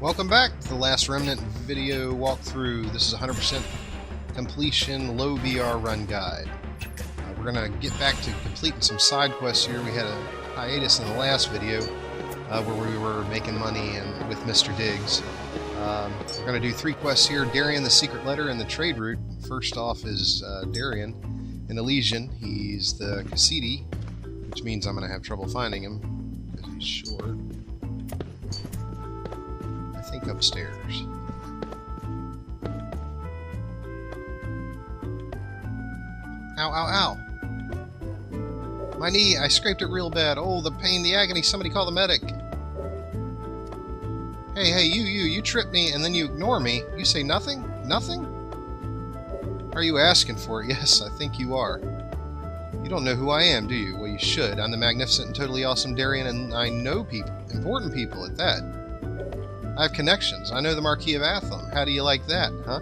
Welcome back to the Last Remnant video walkthrough. This is 100% completion low VR run guide. We're going to get back to completing some side quests here. We had a hiatus in the last video where we were making money with Mr. Diggs. We're going to do 3 quests here: Darien, the secret letter, and the trade route. First off is Darien in Elysian. He's the Cassidy, which means I'm going to have trouble finding him because he's short. I think upstairs. Ow, ow, ow! My knee, I scraped it real bad. Oh, the pain, the agony, somebody call the medic! Hey, you tripped me and then you ignore me. You say nothing? Nothing? Are you asking for it? Yes, I think you are. You don't know who I am, do you? Well, you should. I'm the magnificent and totally awesome Darien, and I know people. Important people at that. I have connections. I know the Marquis of Athlone. How do you like that, huh?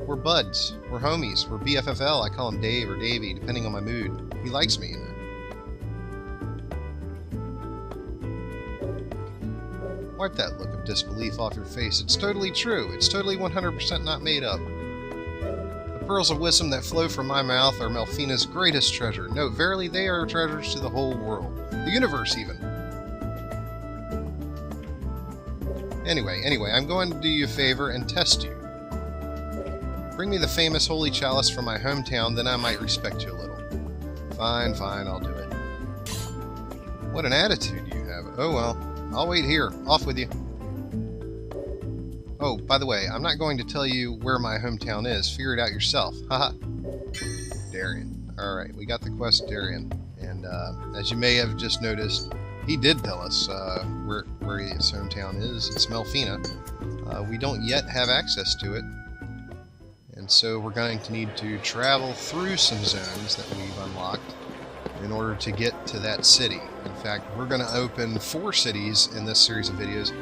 We're buds. We're homies. We're BFFL. I call him Dave or Davey, depending on my mood. He likes me, you know. Wipe that look of disbelief off your face. It's totally true. It's totally 100% not made up. The pearls of wisdom that flow from my mouth are Melfina's greatest treasure. No, verily, they are treasures to the whole world. The universe, even. Anyway, I'm going to do you a favor and test you. Bring me the famous holy chalice from my hometown, then I might respect you a little. Fine, I'll do it. What an attitude you have. Oh well, I'll wait here. Off with you. Oh, by the way, I'm not going to tell you where my hometown is. Figure it out yourself. Haha. Darien. Alright, we got the quest Darien. And as you may have just noticed, he did tell us where his hometown is. It's Melfina. We don't yet have access to it. And so we're going to need to travel through some zones that we've unlocked in order to get to that city. In fact, we're going to open 4 cities in this series of videos.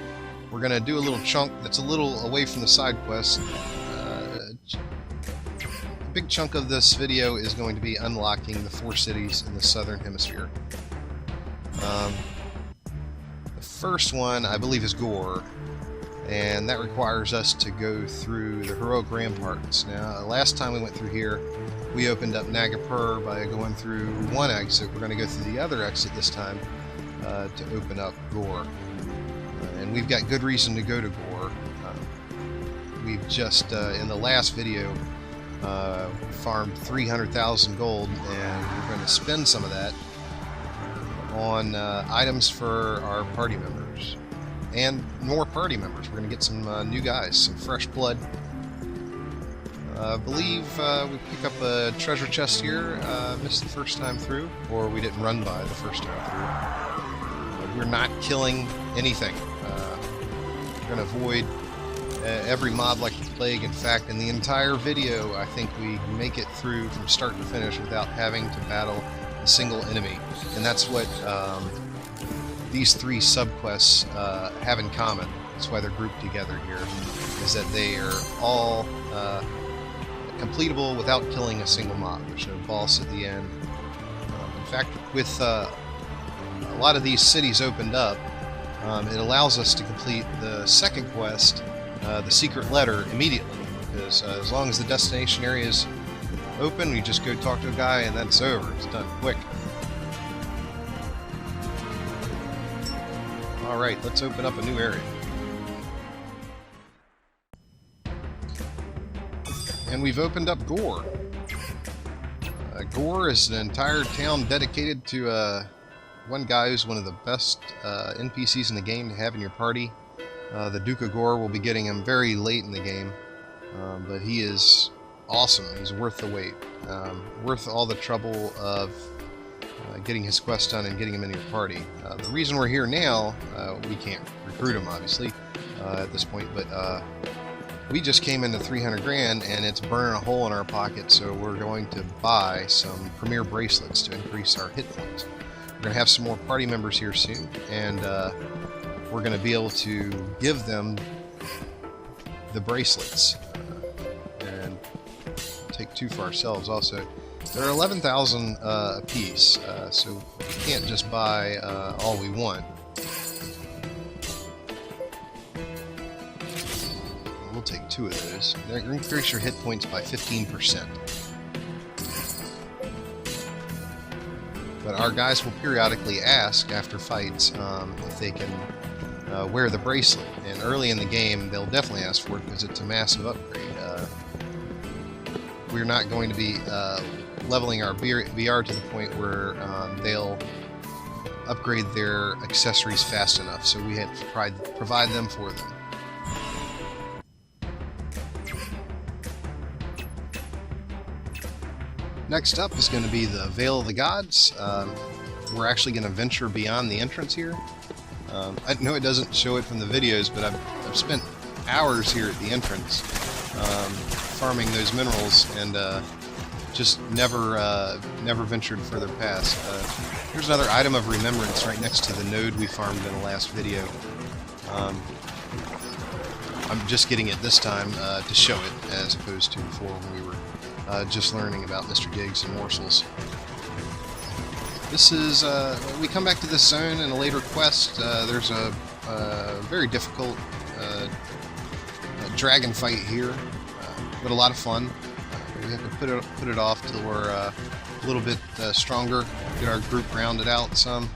We're going to do a little chunk that's a little away from the side quest. A big chunk of this video is going to be unlocking the 4 cities in the southern hemisphere. The first one, I believe, is Gore. And that requires us to go through the heroic ramparts. Now, last time we went through here, we opened up Nagapur by going through one exit. We're going to go through the other exit this time to open up Gore. And we've got good reason to go to Gore. We've just, in the last video, farmed 300,000 gold, and we're going to spend some of that on items for our party members. And more party members. We're going to get some new guys, some fresh blood. I believe we pick up a treasure chest here. Missed the first time through, or we didn't run by the first time through. We're not killing anything. We're going to avoid every mob like the plague. In fact, in the entire video, I think we make it through from start to finish without having to battle a single enemy. And that's what these 3 subquests have in common. That's why they're grouped together here, is that they are all completable without killing a single mob. There's no boss at the end. In fact, with a lot of these cities opened up, it allows us to complete the second quest, the secret letter, immediately. Because as long as the destination area is open, we just go talk to a guy and that's over. It's done quick. Alright, let's open up a new area. And we've opened up Gore. Gore is an entire town dedicated to one guy who's one of the best NPCs in the game to have in your party. The Duke of Gore will be getting him very late in the game, but he is awesome. He's worth the wait. Worth all the trouble of getting his quest done and getting him in your party. The reason we're here now, we can't recruit him obviously at this point, but we just came into 300 grand and it's burning a hole in our pocket, so we're going to buy some premier bracelets to increase our hit points. We're going to have some more party members here soon, and we're going to be able to give them the bracelets and take 2 for ourselves also. They're 11,000 a piece, so we can't just buy all we want. take 2 of those. They increase your hit points by 15%. But our guys will periodically ask after fights if they can wear the bracelet. And early in the game, they'll definitely ask for it because it's a massive upgrade. We're not going to be leveling our VR to the point where they'll upgrade their accessories fast enough, so we had to provide them for them. Next up is going to be the Veil of the Gods. We're actually going to venture beyond the entrance here. I know it doesn't show it from the videos, but I've spent hours here at the entrance farming those minerals, and just never ventured further past. Here's another item of remembrance right next to the node we farmed in the last video. I'm just getting it this time to show it, as opposed to before when we were just learning about Mr. Gigs and morsels. This is, we come back to this zone in a later quest. There's a very difficult dragon fight here, but a lot of fun. We have to put it off till we're a little bit stronger, get our group rounded out some.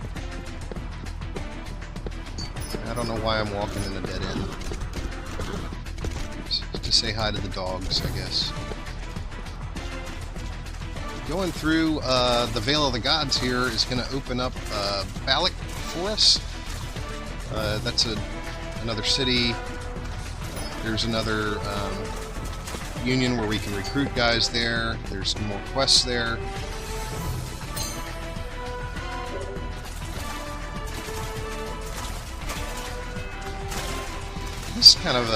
I don't know why I'm walking in a dead end. Just to say hi to the dogs, I guess. Going through the Veil of the Gods here is going to open up Balak for us. That's another city. There's another union where we can recruit guys there. There's more quests there. This is kind of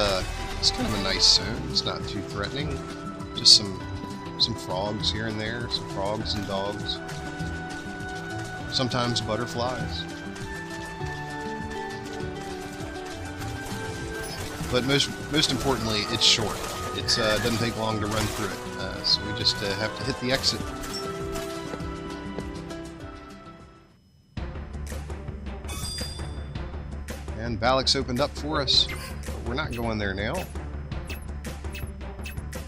a nice zone. It's not too threatening. Just some frogs here and there, some frogs and dogs. Sometimes butterflies. But most importantly, it's short. It doesn't take long to run through it, so we just have to hit the exit. And Balak's opened up for us, but we're not going there now.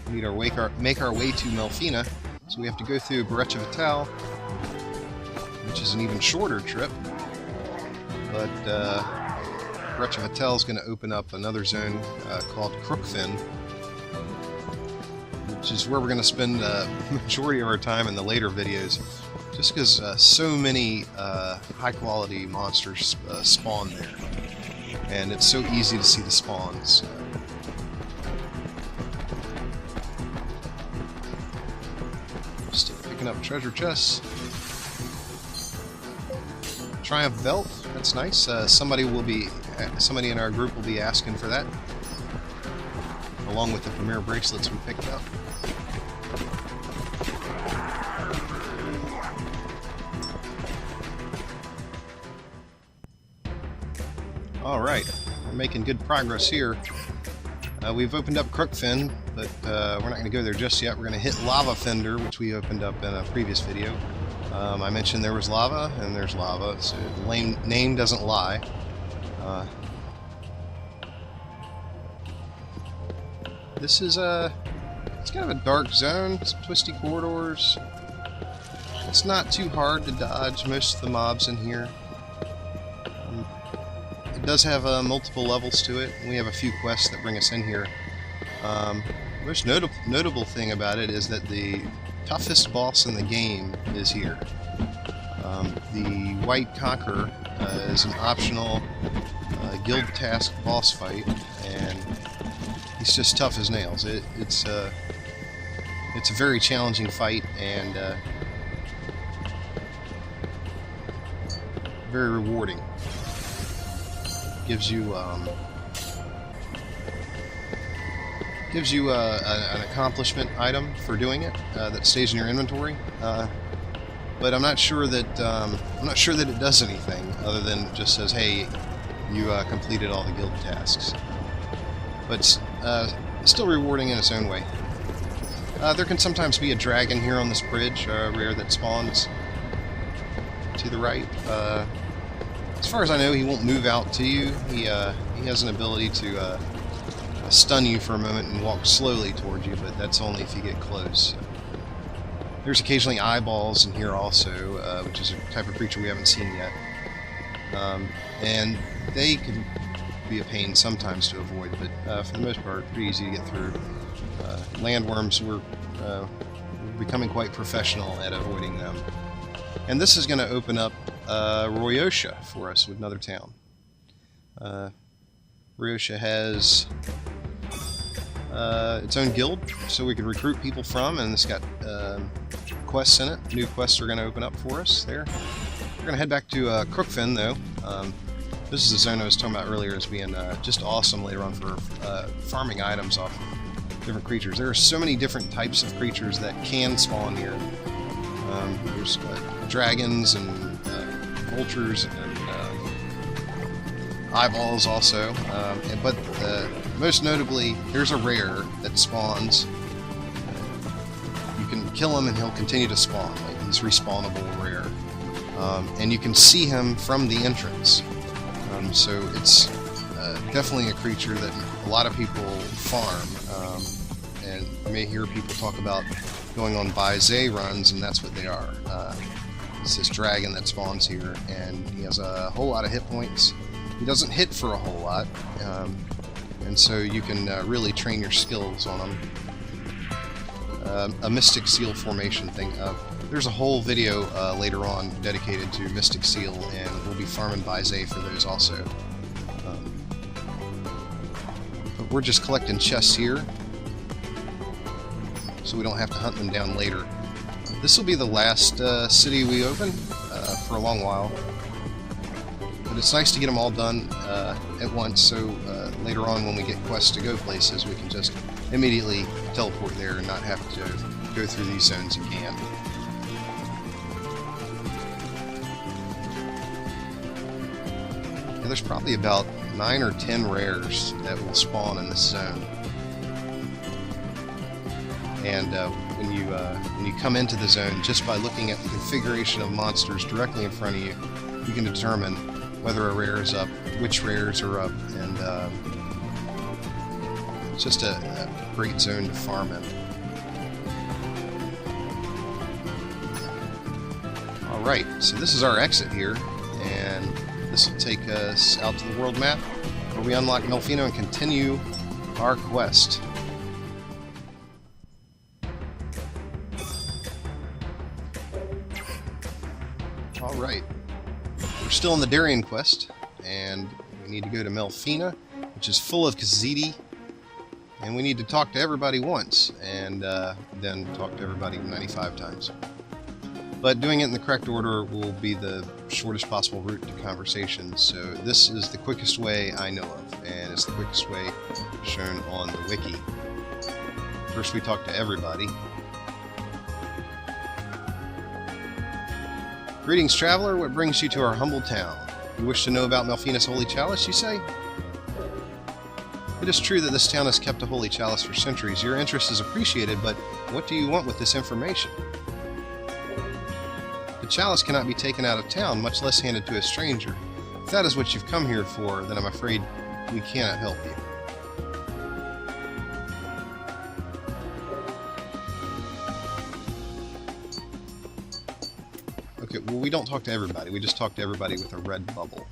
We need to make our way to Melfina, so we have to go through Brecha Vital, which is an even shorter trip. But Brecha Vital is going to open up another zone called Crookfin, which is where we're going to spend the majority of our time in the later videos, just because so many high-quality monsters spawn there, and it's so easy to see the spawns. Still picking up treasure chests. Triumph belt, that's nice. Somebody in our group will be asking for that, along with the premier bracelets we picked up. Alright, we're making good progress here. We've opened up Crookfin, but we're not going to go there just yet. We're going to hit Lava Fender, which we opened up in a previous video. I mentioned there was lava, and there's lava, so the name doesn't lie. This is it's kind of a dark zone, some twisty corridors. It's not too hard to dodge most of the mobs in here. It does have multiple levels to it. We have a few quests that bring us in here. Most notable thing about it is that the toughest boss in the game is here. The White Conqueror is an optional guild task boss fight, and he's just tough as nails. It's a very challenging fight, and very rewarding. Gives you an accomplishment item for doing it that stays in your inventory, but I'm not sure that it does anything other than it just says, "Hey, you completed all the guild tasks." But still rewarding in its own way. There can sometimes be a dragon here on this bridge, rare, that spawns to the right. As far as I know, he won't move out to you. He has an ability to stun you for a moment and walk slowly towards you, but that's only if you get close. There's occasionally eyeballs in here also, which is a type of creature we haven't seen yet. And they can be a pain sometimes to avoid, but for the most part, pretty easy to get through. Landworms, we're becoming quite professional at avoiding them. And this is going to open up Royosha for us with another town. Royosha has its own guild, so we can recruit people from, and it's got quests in it. New quests are going to open up for us there. We're going to head back to Crookfin, though. This is the zone I was talking about earlier as being just awesome later on for farming items off different creatures. There are so many different types of creatures that can spawn here. There's dragons and vultures and eyeballs also. But most notably, there's a rare that spawns. You can kill him and he'll continue to spawn. Like, he's respawnable rare. And you can see him from the entrance. So it's definitely a creature that a lot of people farm. And you may hear people talk about going on Baizé runs, and that's what they are. It's this dragon that spawns here, and he has a whole lot of hit points. He doesn't hit for a whole lot, and so you can really train your skills on him. A Mystic Seal formation thing. There's a whole video later on dedicated to Mystic Seal, and we'll be farming Baizé for those also. But we're just collecting chests here, so we don't have to hunt them down later. This will be the last city we open for a long while, but it's nice to get them all done at once, so later on when we get quests to go places, we can just immediately teleport there and not have to go through these zones again. Yeah, there's probably about 9 or 10 rares that will spawn in this zone. And when you come into the zone, just by looking at the configuration of monsters directly in front of you, you can determine whether a rare is up, which rares are up, and it's just a great zone to farm in. Alright, so this is our exit here, and this will take us out to the world map, where we unlock Melfina and continue our quest. Alright, we're still in the Darien quest, and we need to go to Melfina, which is full of Khaziiti, and we need to talk to everybody once, and then talk to everybody 95 times. But doing it in the correct order will be the shortest possible route to conversation, so this is the quickest way I know of, and it's the quickest way shown on the wiki. First we talk to everybody. Greetings, traveler. What brings you to our humble town? You wish to know about Melfina's holy chalice, you say? It is true that this town has kept a holy chalice for centuries. Your interest is appreciated, but what do you want with this information? The chalice cannot be taken out of town, much less handed to a stranger. If that is what you've come here for, then I'm afraid we cannot help you. Okay, well, we don't talk to everybody. We just talk to everybody with a red bubble.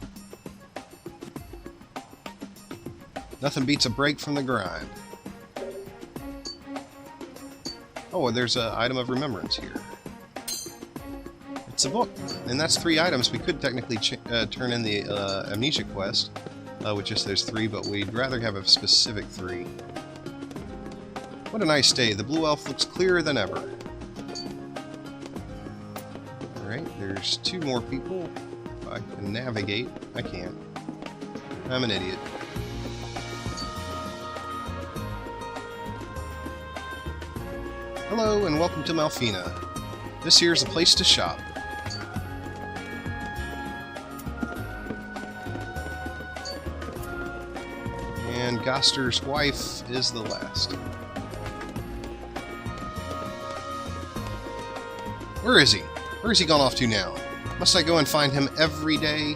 Nothing beats a break from the grind. Oh, there's an item of remembrance here. It's a book, and that's 3 items. We could technically turn in the amnesia quest with just those 3, but we'd rather have a specific 3. What a nice day. The blue elf looks clearer than ever. Alright, there's 2 more people. If I can navigate. I can't. I'm an idiot. Hello, and welcome to Melfina. This here's the place to shop. And Goster's wife is the last. Where is he? Where has he gone off to now? Must I go and find him every day?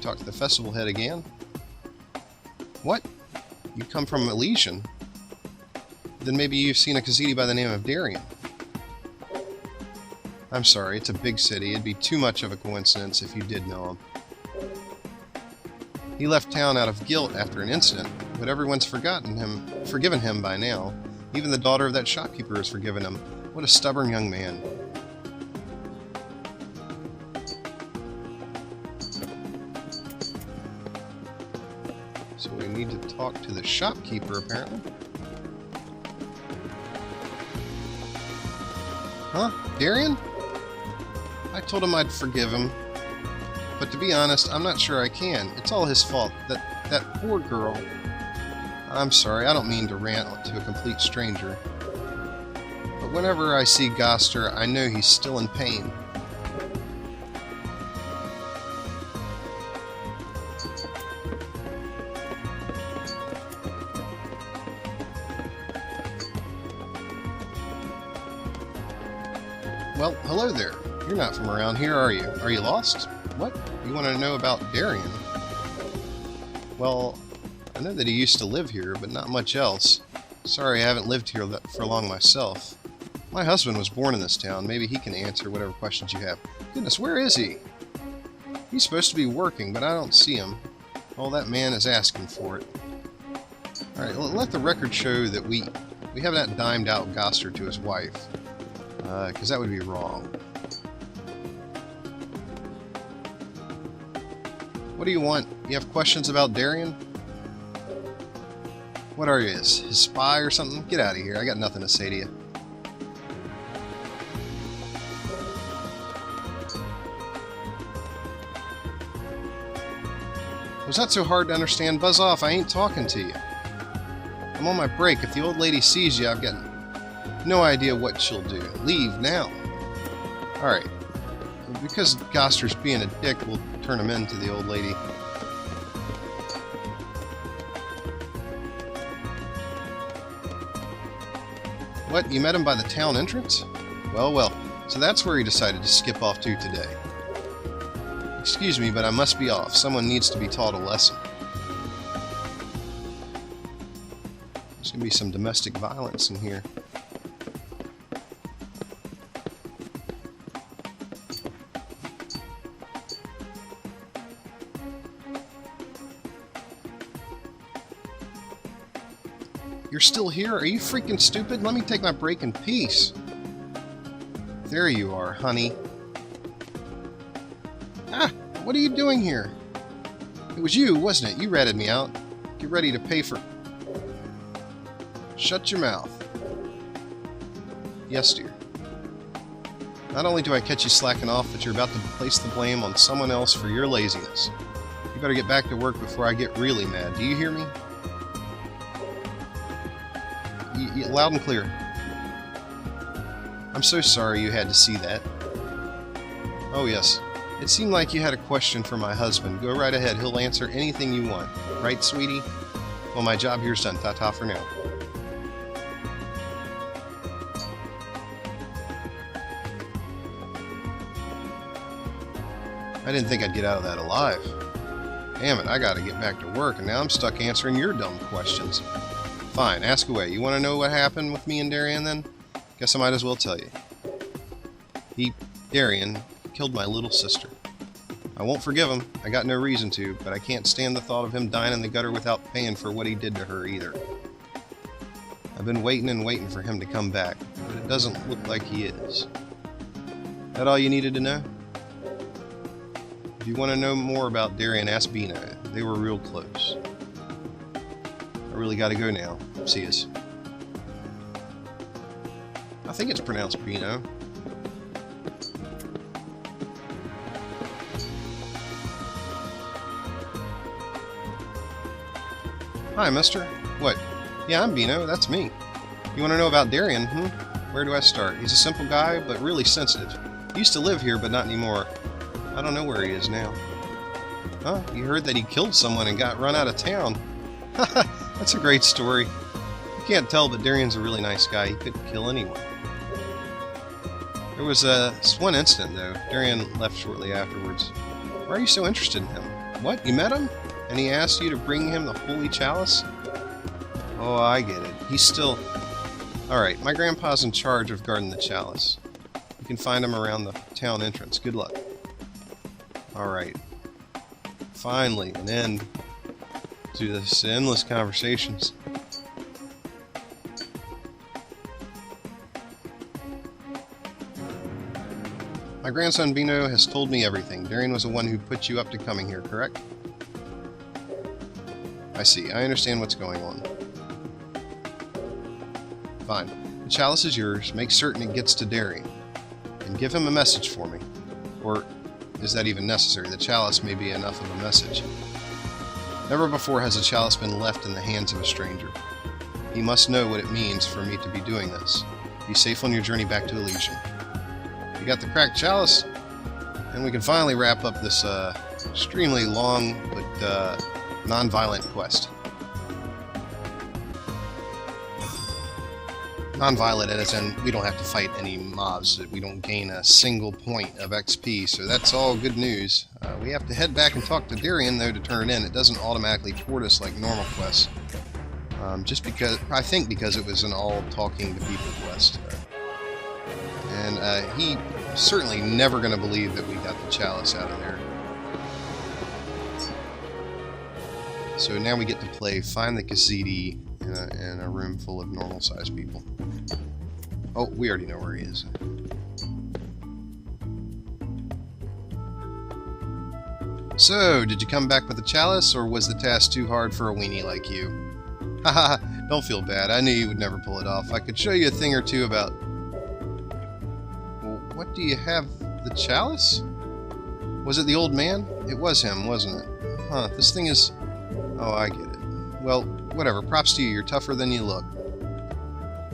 talk to the festival head again. What? You come from Elysian? Then maybe you've seen a Khaziiti by the name of Darien. I'm sorry, it's a big city. It'd be too much of a coincidence if you did know him. He left town out of guilt after an incident, but everyone's forgiven him by now. Even the daughter of that shopkeeper has forgiven him. What a stubborn young man. So we need to talk to the shopkeeper, apparently. Huh? Darien? I told him I'd forgive him. But to be honest, I'm not sure I can. It's all his fault. That poor girl. I'm sorry, I don't mean to rant to a complete stranger. But whenever I see Goster, I know he's still in pain. Well, hello there. You're not from around here, are you? Are you lost? What? You want to know about Darien? Well, I know that he used to live here, but not much else. Sorry, I haven't lived here for long myself. My husband was born in this town. Maybe he can answer whatever questions you have. Goodness, where is he? He's supposed to be working, but I don't see him. All that man is asking for it. Alright, let the record show that we have not dimed out Goster to his wife. Because that would be wrong. What do you want? You have questions about Darien? What are you, his spy or something? Get out of here. I got nothing to say to you. Was that so hard to understand? Buzz off. I ain't talking to you. I'm on my break. If the old lady sees you, I've got no idea what she'll do. Leave now. Alright. Because Goster's being a dick, we'll turn him in to the old lady. What? You met him by the town entrance? Well, well. So that's where he decided to skip off to today. Excuse me, but I must be off. Someone needs to be taught a lesson. There's going to be some domestic violence in here. You're still here? Are you freaking stupid? Let me take my break in peace. There you are, honey. Ah! What are you doing here? It was you, wasn't it? You ratted me out. Get ready to pay for... Shut your mouth. Yes, dear. Not only do I catch you slacking off, but you're about to place the blame on someone else for your laziness. You better get back to work before I get really mad. Do you hear me? Loud and clear. I'm so sorry you had to see that. Oh yes. It seemed like you had a question for my husband. Go right ahead. He'll answer anything you want. Right, sweetie? Well, my job here's done. Ta-ta for now. I didn't think I'd get out of that alive. Damn it, I gotta get back to work, and now I'm stuck answering your dumb questions. Fine, ask away. You want to know what happened with me and Darien then? Guess I might as well tell you. Darien, killed my little sister. I won't forgive him. I got no reason to, but I can't stand the thought of him dying in the gutter without paying for what he did to her either. I've been waiting and waiting for him to come back, but it doesn't look like he is. That all you needed to know? If you want to know more about Darien, ask Bino. They were real close. I really gotta go now. See yous. I think it's pronounced Bino. Hi, mister. What? Yeah, I'm Bino. That's me. You want to know about Darien, Where do I start? He's a simple guy, but really sensitive. He used to live here, but not anymore. I don't know where he is now. Huh? You heard that he killed someone and got run out of town. Haha, that's a great story. You can't tell, but Darien's a really nice guy. He couldn't kill anyone. There was one incident, though. Darien left shortly afterwards. Why are you so interested in him? What? You met him? And he asked you to bring him the Holy Chalice? Oh, I get it. He's still... Alright, my grandpa's in charge of guarding the chalice. You can find him around the town entrance. Good luck. Alright. Finally, an end to this endless conversations. My grandson Bino has told me everything. Darien was the one who put you up to coming here, correct? I see. I understand what's going on. Fine. The chalice is yours. Make certain it gets to Darien. And give him a message for me. Or is that even necessary? The chalice may be enough of a message. Never before has a chalice been left in the hands of a stranger. He must know what it means for me to be doing this. Be safe on your journey back to Elysium. You got the cracked chalice, and we can finally wrap up this extremely long but non-violent quest. Non-violent as in we don't have to fight any mobs, we don't gain a single point of XP, so that's all good news. We have to head back and talk to Darien though to turn it in. It doesn't automatically port us like normal quests. Just because, I think because it was an all talking to people quest. And he certainly never going to believe that we got the chalice out of there. So now we get to play Find the Cassidy in a room full of normal-sized people. Oh, we already know where he is. So, did you come back with the chalice, or was the task too hard for a weenie like you? Haha, don't feel bad. I knew you would never pull it off. I could show you a thing or two about... Well, what do you have? The chalice? Was it the old man? It was him, wasn't it? Huh, this thing is... Oh, I get it. Well, whatever. Props to you. You're tougher than you look.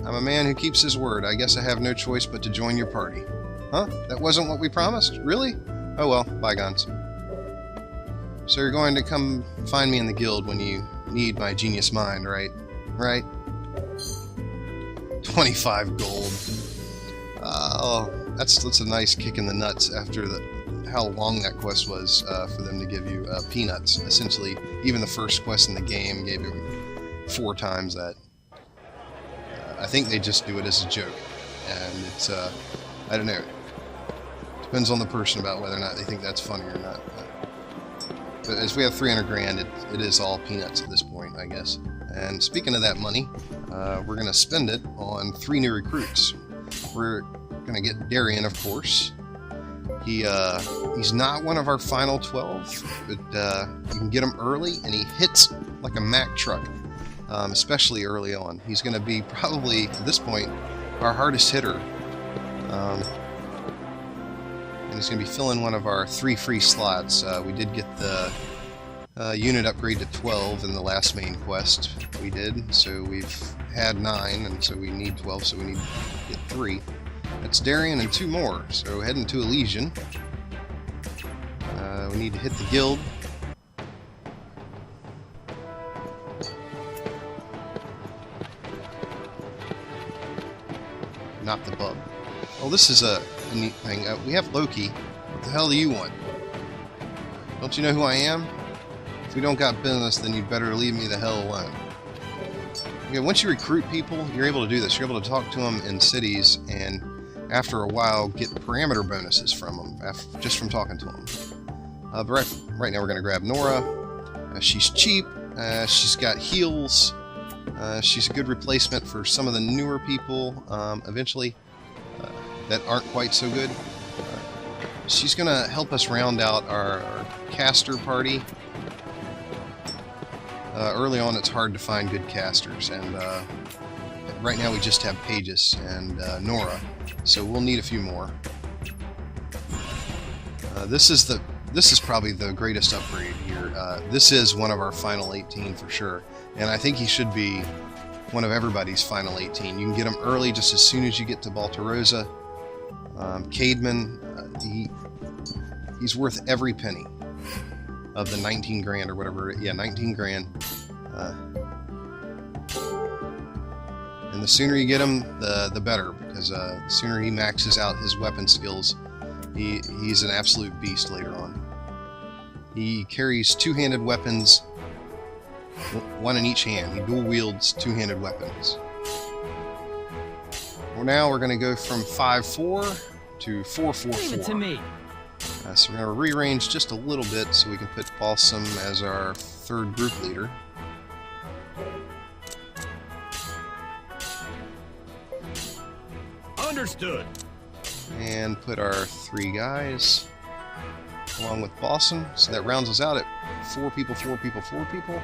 I'm a man who keeps his word. I guess I have no choice but to join your party. Huh? That wasn't what we promised? Really? Oh well, bygones. So you're going to come find me in the guild when you need my genius mind, right? Right? 25 gold. Oh, that's a nice kick in the nuts after how long that quest was for them to give you peanuts. Essentially, even the first quest in the game gave you 4 times that. I think they just do it as a joke, and it's, I don't know. Depends on the person about whether or not they think that's funny or not. But as we have 300 grand, it is all peanuts at this point, I guess. And speaking of that money, we're going to spend it on 3 new recruits. We're going to get Darien, of course. He's not one of our final 12, but you can get him early, and he hits like a Mack truck, especially early on. He's going to be probably, at this point, our hardest hitter. And he's going to be filling one of our 3 free slots. We did get the unit upgrade to 12 in the last main quest we did, so we've had 9, and so we need 12, so we need to get 3. That's Darien and 2 more, so heading to Elysium. We need to hit the guild. Not the bug. Oh, this is a neat thing. We have Loki. What the hell do you want? Don't you know who I am? If we don't got business, then you'd better leave me the hell alone. Okay, once you recruit people, you're able to do this. You're able to talk to them in cities, and after a while, get parameter bonuses from them, just from talking to them. But right now we're going to grab Nora. She's cheap. She's got heals. She's a good replacement for some of the newer people, eventually, that aren't quite so good. She's going to help us round out our caster party. Early on, it's hard to find good casters, and right now we just have Pages and Nora, so we'll need a few more. This is probably the greatest upgrade here. This is one of our final 18 for sure, and I think he should be one of everybody's final 18. You can get him early just as soon as you get to Baltarosa. Cademan, he's worth every penny of the 19 grand or whatever. Yeah, 19 grand. And the sooner you get him, the better, because the sooner he maxes out his weapon skills, he's an absolute beast later on. He carries two-handed weapons, one in each hand. He dual wields two-handed weapons. Well, now we're going to go from 5-4 to 4-4-4. Leave it to me. So we're going to rearrange just a little bit so we can put Balsam as our third group leader. Understood. And put our 3 guys along with Balsam. So that rounds us out at 4 people, 4 people, 4 people.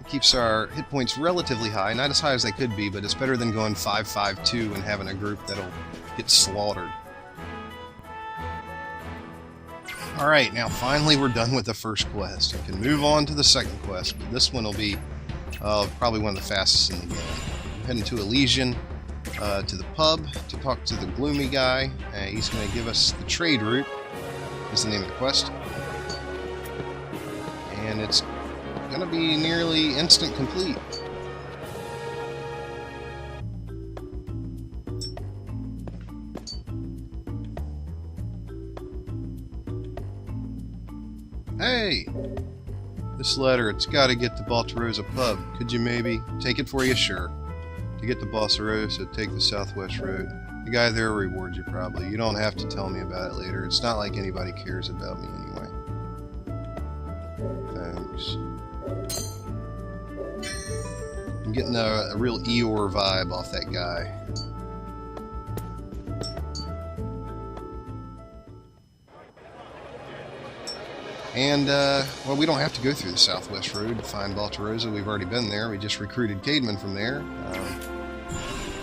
It keeps our hit points relatively high. Not as high as they could be, but it's better than going 5-5-2 and having a group that'll get slaughtered. Alright, now finally we're done with the first quest. We can move on to the second quest, but this one will be probably one of the fastest in the game. We're heading to Elysian, to the pub, to talk to the gloomy guy. He's going to give us the trade route, is the name of the quest. And it's going to be nearly instant complete. Hey! This letter, it's got to get to Baltarosa pub. Could you maybe take it for you? Sure. To get to Baltarosa, take the southwest road. The guy there will reward you probably. You don't have to tell me about it later. It's not like anybody cares about me anyway. Thanks. I'm getting a real Eeyore vibe off that guy. And, well, we don't have to go through the southwest road to find Baltarosa. We've already been there. We just recruited Cademan from there.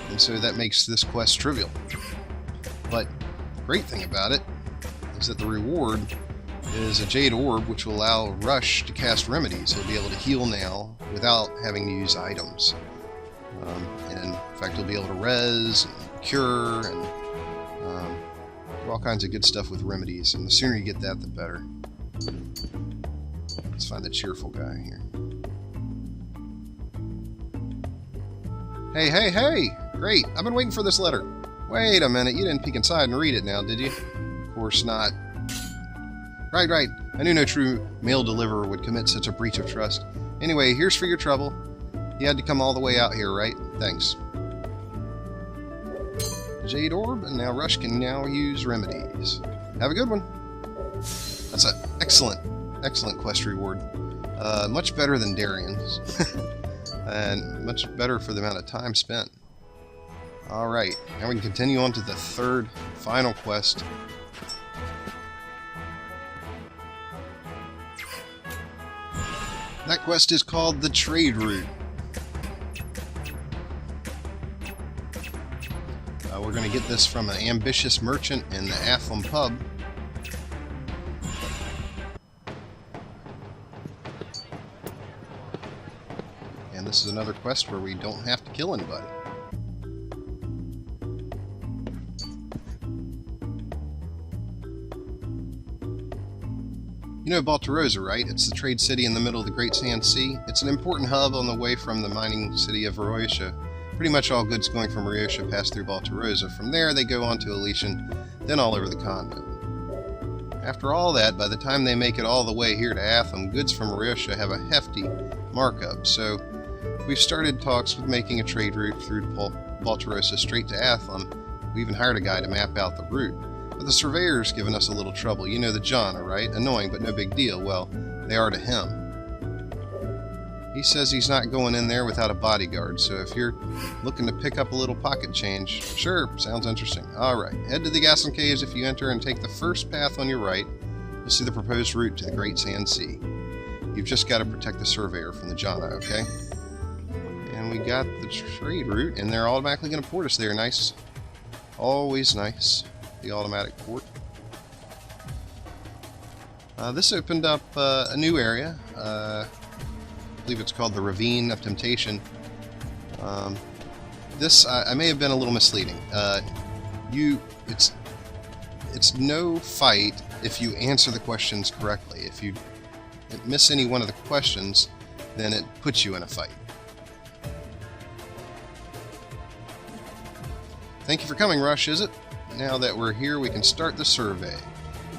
And so that makes this quest trivial. But the great thing about it is that the reward is a Jade Orb, which will allow Rush to cast remedies. He'll be able to heal now without having to use items. And in fact, he'll be able to res and cure and do all kinds of good stuff with remedies. And the sooner you get that, the better. Let's find the cheerful guy here. Hey, hey, hey! Great! I've been waiting for this letter. Wait a minute, you didn't peek inside and read it now, did you? Of course not. Right. I knew no true mail deliverer would commit such a breach of trust. Anyway, here's for your trouble. You had to come all the way out here, right? Thanks. Jade Orb, and now Rush can now use remedies. Have a good one. That's an excellent quest reward. Much better than Darien's. And much better for the amount of time spent. Alright, now we can continue on to the third, final quest. That quest is called the Trade Route. We're going to get this from an ambitious merchant in the Athlum pub. And this is another quest where we don't have to kill anybody. You know Baltarosa, right? It's the trade city in the middle of the Great Sand Sea. It's an important hub on the way from the mining city of Rhoetia. Pretty much all goods going from Rhoetia pass through Baltarosa. From there, they go on to Elysian, then all over the continent. After all that, by the time they make it all the way here to Athlum, goods from Rhoetia have a hefty markup. So we've started talks with making a trade route through Baltarosa straight to Athlum. We even hired a guy to map out the route. But the surveyor's given us a little trouble. You know the Jana, right? Annoying, but no big deal. Well, they are to him. He says he's not going in there without a bodyguard, so if you're looking to pick up a little pocket change, sure, sounds interesting. Alright, head to the Gaslam Caves if you enter and take the first path on your right. You'll see the proposed route to the Great Sand Sea. You've just got to protect the surveyor from the Jana, okay? And we got the trade route, and they're automatically going to port us there. Nice. Always nice. The automatic port. This opened up a new area. I believe it's called the Ravine of Temptation. This I may have been a little misleading. It's no fight if you answer the questions correctly. If you miss any one of the questions, then it puts you in a fight. Thank you for coming, Rush, is it? Now that we're here, we can start the survey.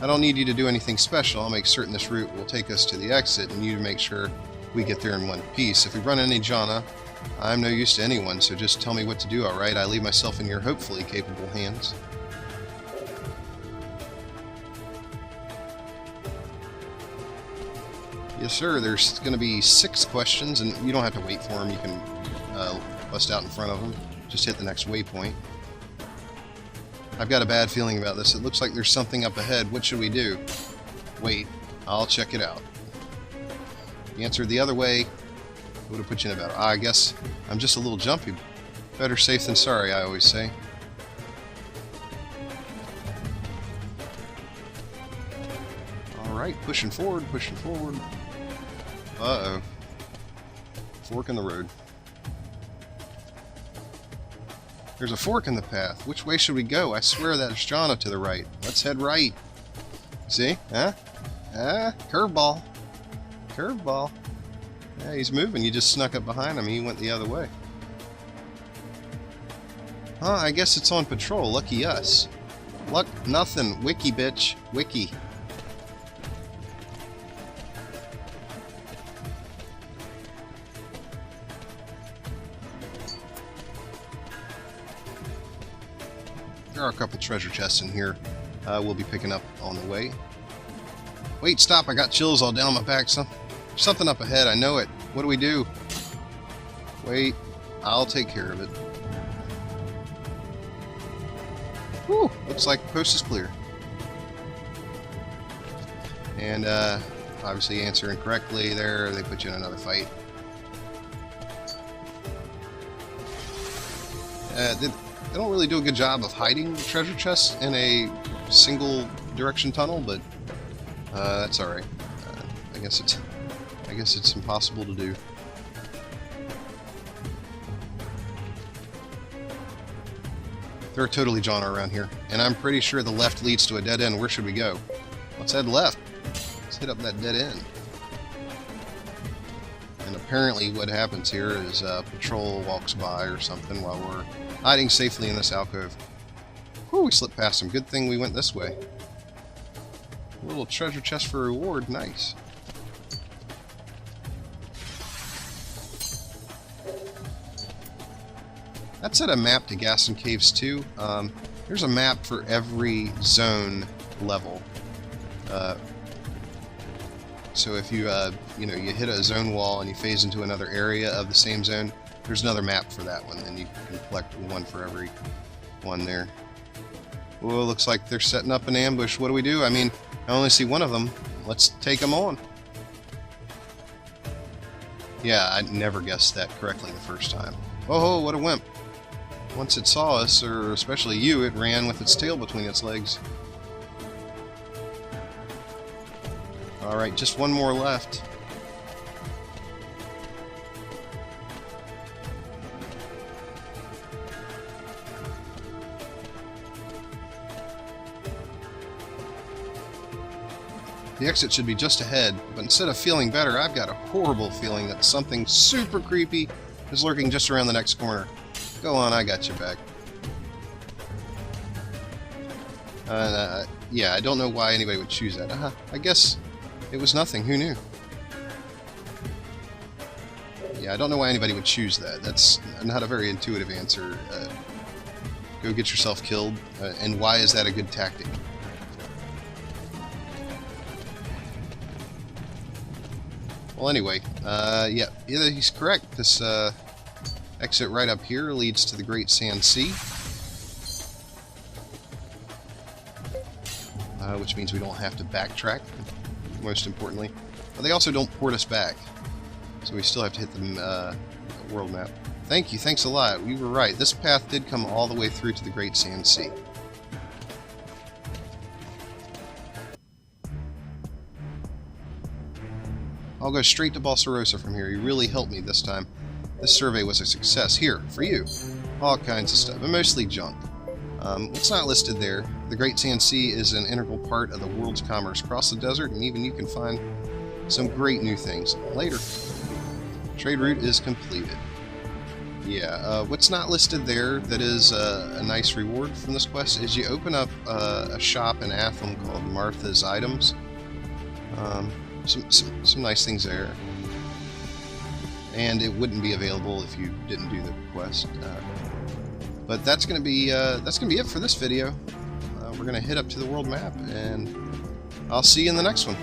I don't need you to do anything special. I'll make certain this route will take us to the exit, and you to make sure we get there in one piece. If we run into Jana, I'm no use to anyone, so just tell me what to do, alright? I leave myself in your hopefully capable hands. Yes, sir. There's going to be 6 questions, and you don't have to wait for them. You can bust out in front of them. Just hit the next waypoint. I've got a bad feeling about this. It looks like there's something up ahead. What should we do? Wait. I'll check it out. You answered the other way. Would have put you in a battle. I guess I'm just a little jumpy. Better safe than sorry, I always say. Alright, pushing forward, pushing forward. Uh-oh. Fork in the road. There's a fork in the path. Which way should we go? I swear that's Jana to the right. Let's head right. See? Huh? Curveball. Curveball. Yeah, he's moving. You just snuck up behind him. He went the other way. Huh, I guess it's on patrol. Lucky us. Luck nothing. Wiki, bitch. Wiki. There are a couple treasure chests in here we'll be picking up on the way. Wait, stop. I got chills all down my back. Something up ahead. I know it. What do we do? Wait. I'll take care of it. Whew. Looks like the coast is clear. And, obviously answering correctly there, they put you in another fight. They don't really do a good job of hiding the treasure chests in a single direction tunnel, but that's alright. I guess it's impossible to do. There are totally Jana around here, and I'm pretty sure the left leads to a dead end. Where should we go? Let's head left. Let's hit up that dead end. And apparently what happens here is patrol walks by or something while we're hiding safely in this alcove. Whew, we slipped past them. Good thing we went this way. A little treasure chest for reward. Nice. That said a map to Gas and Caves 2. There's a map for every zone level. So if you you hit a zone wall and you phase into another area of the same zone, there's another map for that one, and you can collect one for every one there. Well, looks like they're setting up an ambush. What do we do? I mean, I only see one of them. Let's take them on. Yeah, I never guessed that correctly the first time. Oh, what a wimp. Once it saw us, or especially you, it ran with its tail between its legs. Alright, just one more left. The exit should be just ahead, but instead of feeling better, I've got a horrible feeling that something super creepy is lurking just around the next corner. Go on, I got your back. Yeah, I don't know why anybody would choose that. I guess it was nothing. Who knew? Yeah, I don't know why anybody would choose that. That's not a very intuitive answer. Go get yourself killed. And why is that a good tactic? Well, anyway, yeah, he's correct. This exit right up here leads to the Great Sand Sea, which means we don't have to backtrack, most importantly. But they also don't port us back, so we still have to hit the world map. Thank you, thanks a lot. We were right. This path did come all the way through to the Great Sand Sea. I'll go straight to Balsarosa from here. You really helped me this time. This survey was a success. Here, for you. All kinds of stuff, but mostly junk. What's not listed there? The Great Sand Sea is an integral part of the world's commerce. Across the desert, and even you can find some great new things. Later. Trade route is completed. Yeah, what's not listed there that is a nice reward from this quest is you open up a shop in Atham called Martha's Items. Some nice things there. And it wouldn't be available if you didn't do the quest. But that's gonna be it for this video. We're gonna head up to the world map, and I'll see you in the next one.